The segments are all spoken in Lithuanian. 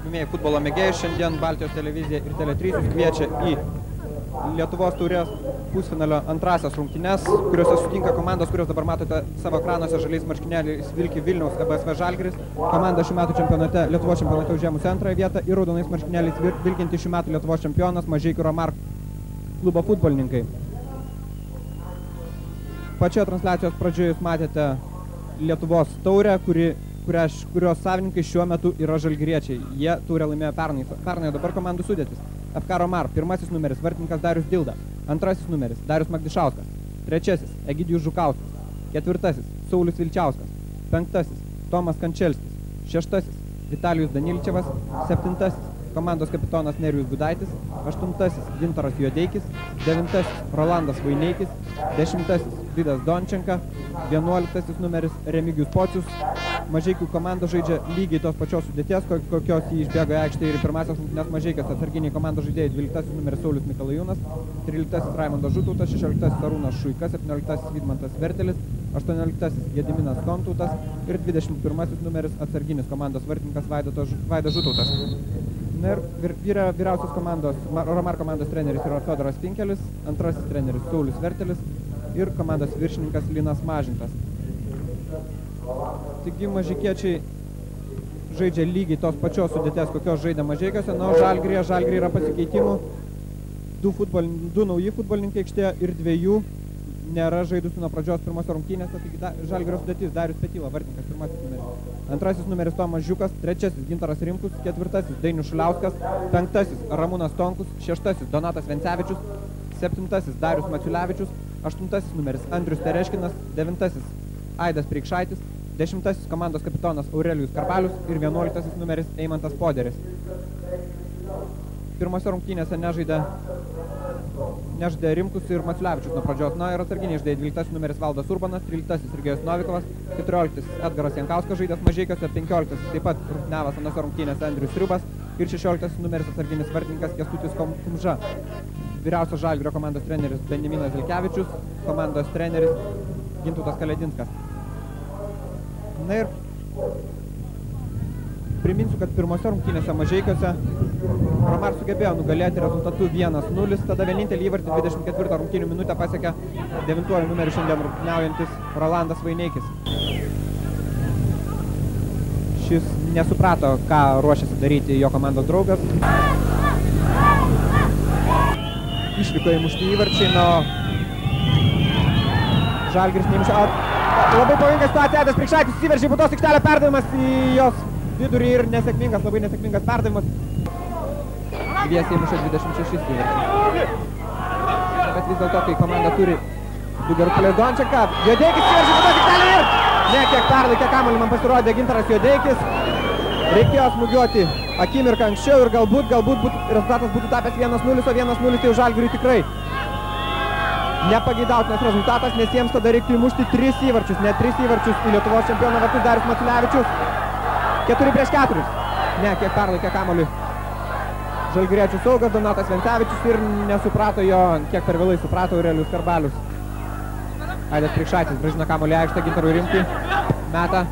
gerbimieji futbolo mėgėjai, šiandien Baltijos televizija ir Tele3 kviečia į Lietuvos taurės pusfinalio antrasias rungtynes, kuriuose sutinka komandos, kurios dabar matote savo ekranuose žaliais marškinėliais vilki Vilniaus EBSV Žalgiris, komanda šių metų čempionate, Lietuvos čempionate užėmusi antrąją vietą ir raudonais marškinėliais vilkinti šių metų Lietuvos čempionas Mažeikių Romar klubo futbolininkai. Pačioje transliacijos pradžioje jūs matėte Lietuvos taurę, kurios savininkai šiuo metu yra žalgiriečiai. Jie taurę laimėjo pernai dabar komandų sudėtis. FK Romar, pirmasis numeris vartininkas Darius Dilda, antrasis numeris Darius Magdišauskas, trečiasis Egidijus Žukauskas, ketvirtasis Saulius Vilčiauskas, penktasis Tomas Kančelskis, šeštasis Vitalijus Danilčevas, septintasis komandos kapitonas Nerijus Gudaitis, aštuntasis Gintaras Juodeikis, devintasis Rolandas Vaineikis, dešimtasis Vidas Dončenka, 11 numeris Remigijus Pocius. Mažeikių komanda žaidžia lygiai tos pačios sudėties, kokios jį išbėgo į aikštę ir pirmasias rungtynes Mažeikiuose. Atsarginiai komandos žaidėjai 12 numeris Saulius Mikalajūnas, 13 Raimondas Žutautas, 16 Arūnas Šuika, 17 Vidmantas Vertelis, 18 Gediminas Kontautas ir 21 numeris atsarginis komandos vartininkas Vaidas Žutautas. Na ir vyriausios komandos, Romar komandos treneris yra Fiodoras Pinkelis, antrasis treneris Saulius Vertelis ir komandos viršininkas Linas Mažintas. Taigi mažeikiečiai žaidžia lygiai tos pačios sudėties, kokios žaidė Mažeikiuose, na, Žalgiryje yra pasikeitimų. Du nauji futbolininkai aikštėje ir dviejų nėra žaidusių nuo pradžios pirmose rungtynėse. Taigi Žalgirio sudėtis Darius Petyla, vartininkas, pirmasis numeris. Antrasis numeris Tomas Žiukas, trečiasis Gintaras Rimkus, ketvirtasis Dainius Šuliauskas, penktasis Ramūnas Tonkus, šeštasis Donatas Vencevičius, septintasis Darius Maciulevičius, aštuntasis numeris Andrius Tereškinas, devintasis Aidas Preikšaitis, 10 komandos kapitonas Aurelijus Karpalius ir 11 numeris Eimantas Poderis. Pirmose rungtynėse nežaidė Rimkus ir Maciulevičius nuo pradžios. Na ir atsarginiai žaidė 12 numeris Valdas Urbanas, 13 Sergejus Novikovas, 14 Edgaras Jankauskas žaidęs Mažeikiuose, 15 taip pat rungtyniavęs anose rungtynėse Andrius Sriubas ir 16 numeris atsarginis vartininkas Kęstutis Kumža. Vyriausios Žalgirio komandos treneris Benjaminas Vilkevičius, komandos treneris Gintautas Kaledinskas. Na ir priminsiu, kad pirmose rungtynėse Mažeikiuose Romar sugebėjo nugalėti rezultatu 1-0, tada vienintelį įvartį 24 rungtynių minutę pasiekė 9 numerį šiandien rungtyniaujantis Rolandas Vaineikis. Šis nesuprato, ką ruošiasi daryti jo komandos draugas. Išliko įmušti įvarčiai, Žalgiris neįmušė. Labai pavojinga situacija, Aidas Preikšaitis įsiveržė į baudos aikštelę, perdavimas į jos vidurį ir labai nesėkmingas perdavimas. Dviesiai įmušė 26 įvarčiai. Bet vis dėlto, kai komanda turi du gerus puolėjus Dončenka, Juodeikis įsiveržė į baudos aikštelę ir kiek perlaikė kamuolį, man pasirodė Gintaras Juodeikis. Reikėjo smūgiuoti akimirką anksčiau ir galbūt rezultatas būtų tapęs 1-0, o 1-0 tai Žalgiriui tikrai nepageidautinas rezultatas, nes jiems tada reiktų įmušti 3 įvarčius, net 3 įvarčius į Lietuvos čempiono vartus Darius Maciulevičius. 4-4. Kiek perlaikė kamuolį žalgiriečių saugas Donatas Vencevičius ir nesuprato jo, kiek per vėlai suprato Aurelijus Karpalius. Aidas Preikšaitis grąžina kamuolį į aikštę Gintarui Rimkui, meta.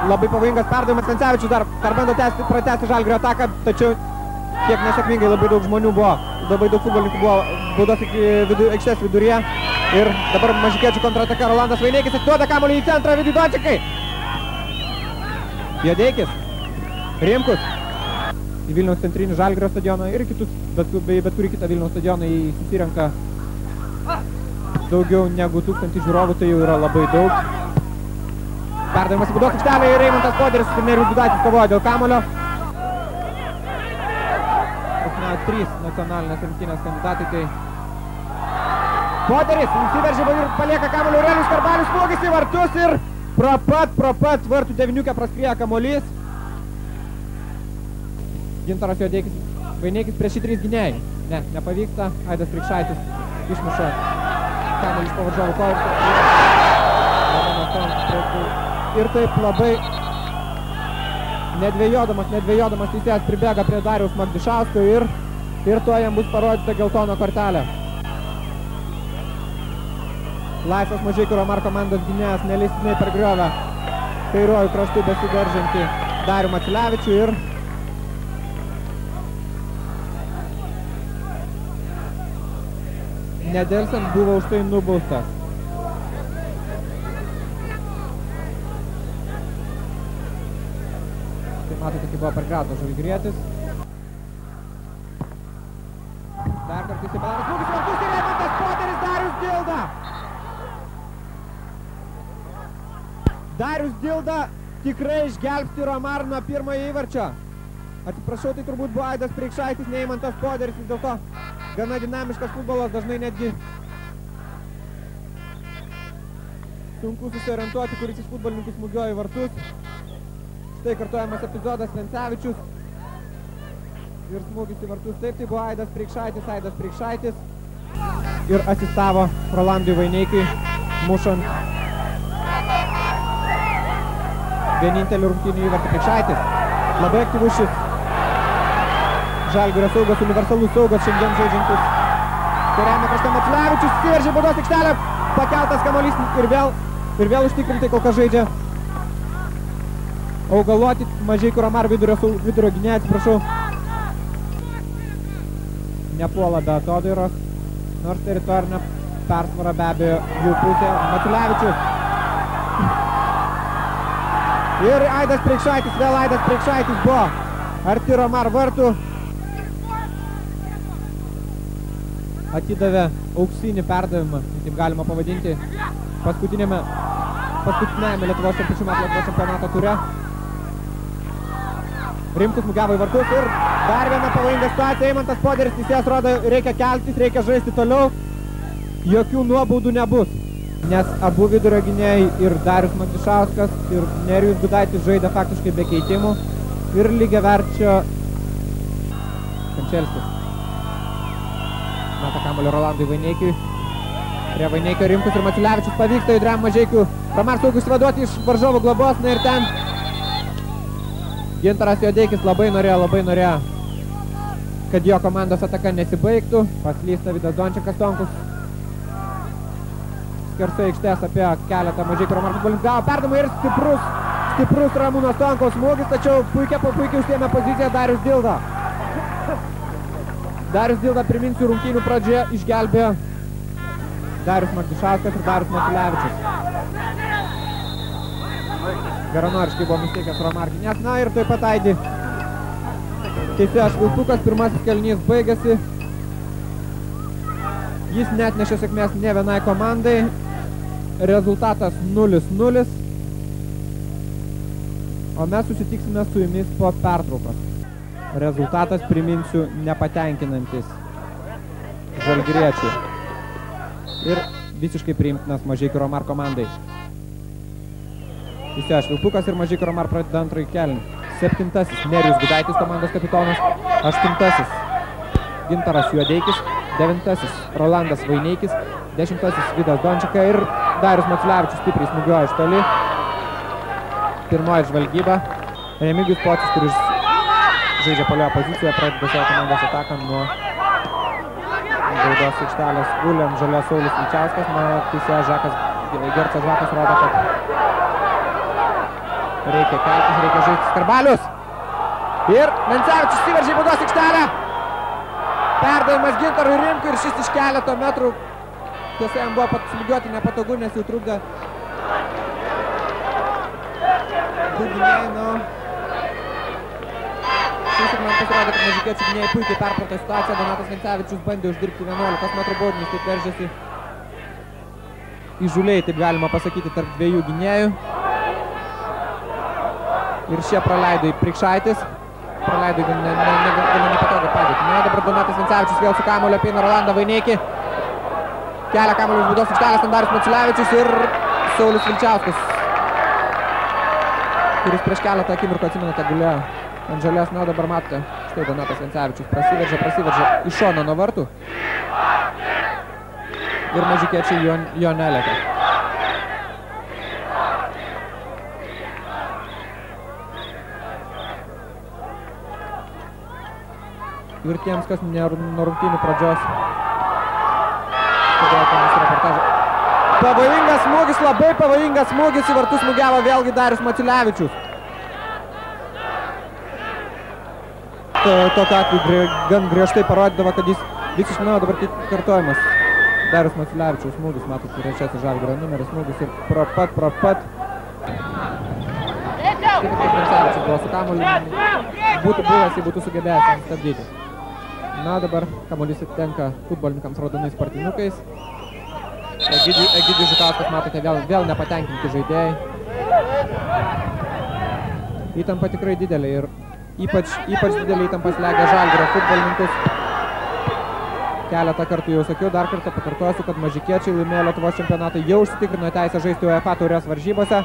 Labai pavojingas perdavimas, Vencevičius dar bando pratęsti Žalgirio ataką, tačiau kiek nesėkmingai labai daug žmonių buvo, labai daug futbolininkų buvo baudos aikštės viduryje. Ir dabar mažeikiečių kontrataka Rolandas Vaineikis atiduoda kamuolį į centrą Vidui Dončenkai. Juodeikis, Rimkus į Vilniaus centrinį Žalgirio stadioną ir kitus, bet kurį kitą Vilniaus stadioną susirenka daugiau negu 1000 žiūrovų, tai jau yra labai daug. Perdavimas į baudos aikštelę ir Eimantas Poderis ir Nerijus Gudaitis kovoja dėl kamuolio. 3 nacionalinės rinktinės kandidatai, tai Poderis įsiveržė ir palieka kamuolį Aurelijus Karpalius, smūgis į vartus ir pro pat vartų deviniukę praskrieja kamuolys. Gintaras Juodeikis, Vaineikis prieš 3 gynėjai. Nepavyksta, Aidas Preikšaitis išmuša kamuolį iš po varžovų kojų. Ir taip labai nedvejodamas teisėjas pribėga prie Dariaus Magdišausko ir tuo jam bus parodyta geltona kortelė. Laisvas Mažeikių Romar komandos gynėjas neleistinai pergriovė kairiuoju kraštu besiveržantį Darių Maciulevičių ir nedelsant buvo už tai nubaustas. Tai matote, kaip buvo perkrautas žalgirietis. Dar kartais įpadaras smūgis vartus ir Eimantas Poteris, Darius Dilda. Darius Dilda tikrai išgelbsti Romarą nuo pirmojo įvarčio. Atsiprašau, tai turbūt buvo Aidas Preikšaitis, ne Eimantas Poteris, vis dėlto gana dinamiškas futbolas, dažnai netgi sunku susiorientuoti, kuris iš futbolininkų smūgioja į vartus. Štai kartuojamas epizodas Vencevičius ir smūgis į vartus. Taip, tai buvo Aidas Preikšaitis ir asistavo Rolandui Vaineikiui, mušant vienintelį rungtynių įvartį. Preikšaitis, labai aktyvus šis Žalgirio saugas, universalus saugas šiandien žaidžiantis. Kairiame krašte Maciulevičius, įsiveržė baudos aikštelę, pakeltas kamuolys ir vėl užtikrintai kol kas žaidžia Augaloti, Mažeikių Romarų vidurio gynėjas, atsiprašau. Nepuola be atodairos, nors teritorinė persvara be abejo jų pusė. Maciulevičius. Ir Aidas Preikšaitis, vėl Aidas Preikšaitis buvo arti Romarų vartų. Atidavė auksinį perdavimą, taip galima pavadinti, paskutinėme Lietuvos čempionato ture. Rimkus smūgiavo į vartus ir dar viena pavojinga situacija. Eimantas Poteris, teisėjas rodo, reikia keltis, reikia žaisti toliau. Jokių nuobaudų nebus, nes abu vidurio gynėjai ir Darius Magdišauskas ir Nerijus Gudaitis žaidė faktiškai be keitimų ir lygiaverčio Kančelskis. Meta kamuolio Rolandui Vaineikiui. Prie Vaineikio Rimkus ir Maciulevičius pavyksta judriam Mažeikių Romarų saugui išsivaduoti iš varžovų globos. Na ir ten Gintaras Juodeikis labai norėjo, kad jo komandos ataka nesibaigtų. Paslysta Vidas Dončikas, Tonkus skersai aikštės apie keletą Mažeikių Romarų futbolininkų. Gavo perdavimą ir stiprus Ramūno Tonkaus smūgis, tačiau puikiai užsiėmė poziciją Darius Dilda. Darius Dilda, priminsiu, rungtynių pradžioje išgelbėjo Darius Magdišauskas ir Darius Maciulevičius. Geranoriškai buvo nusteikęs Romarkinės. Na ir taip pat Aidi teisėjas Švilpukas, pirmasis kėlinys baigėsi. Jis neatnešė sėkmės ne vienai komandai. Rezultatas 0-0. O mes susitiksime su jumis po pertraukos. Rezultatas, priminsiu, nepatenkinantis žalgiriečių ir visiškai priimtinas Mažeikių Romarų komandai. Teisėjas Švilpukas ir Mažeikių Romarų pradeda antrąjį kėlinį. 7. Nerijus Gudaitis, komandos kapitonas. 8. Gintaras Juodeikis. 9. Rolandas Vaineikis. 10. Vidas Dončika ir Darius Maciulevičius stipriai smūgioja iš toli. Pirmoji žvalgyba. Remigijus Pocius, kuris žaidžia polio poziciją, pradeda savo komandos ataką nuo baudos aikštelės. Guli ant žalios Saulius Vilčiauskas. Teisėjas Gercas Žakas rodo, kad reikia keltis, reikia žaisti. Skarbalius. Ir Vencevičius įsiveržė į baudos aikštelę. Perdavimas Gintarui Rimkui ir šis iš keleto metrų. Tiesa, jam buvo smūgiuoti nepatogu, nes jau trukdė du gynėjai. Šis ir man pasirodė, kad mažikiečių gynėjai puikiai perprato situaciją. Donatas Vencevičius bandė uždirbti 11 metrų baudinį, taip veržėsi įžūliai, taip galima pasakyti, tarp dviejų gynėjų. Ir šie praleido į Preikšaitis. Praleido į gana nepatogą padėtį. Na, dabar Donatas Vencevičius vėl su kamuoliu apeina Rolandą Vaineikį. Kelia kamuoliu iš baudos aikštelės Darius Maciulevičius ir Saulius Vilčiauskas, kuris prieš keletą akimirkų, atsimenate, gulėjo ant žalios. Na, dabar matote, štai Donatas Vencevičius prasiveržia iš šono nuo vartų. Ir mažikiečiai jo nelieka. Ir tiems, kas nuo rungtynių pradžios. Pavojingas smūgis, labai pavojingas smūgis, į vartus smūgiavo vėlgi Darius Maciulevičius. tokiu atveju gan griežtai parodydavo, kad jis visiškai dabar kaip kartojimas. Darius Maciulevičiaus smūgis, matot, trečiasis Žalgirio numeris smūgis ir pro pat. Kaip Grincevičius buvo su kamuoliu, būtų buvęs, jei būtų sugebėjęs stabdyti. Na, dabar kamuolys atitenka futbolininkams raudonais partinukais. Egidijus Žukauskas, matote, vėl nepatenkinti žaidėjai. Įtampa tikrai didelė ir ypač didelė įtampa slegia Žalgirio futbolininkus. Keletą kartų jau sakiau, dar kartą pakartosiu, kad mažikiečiai laimėjo Lietuvos čempionatą, jau užsitikrino teisę žaisti UEFA taurės varžybose.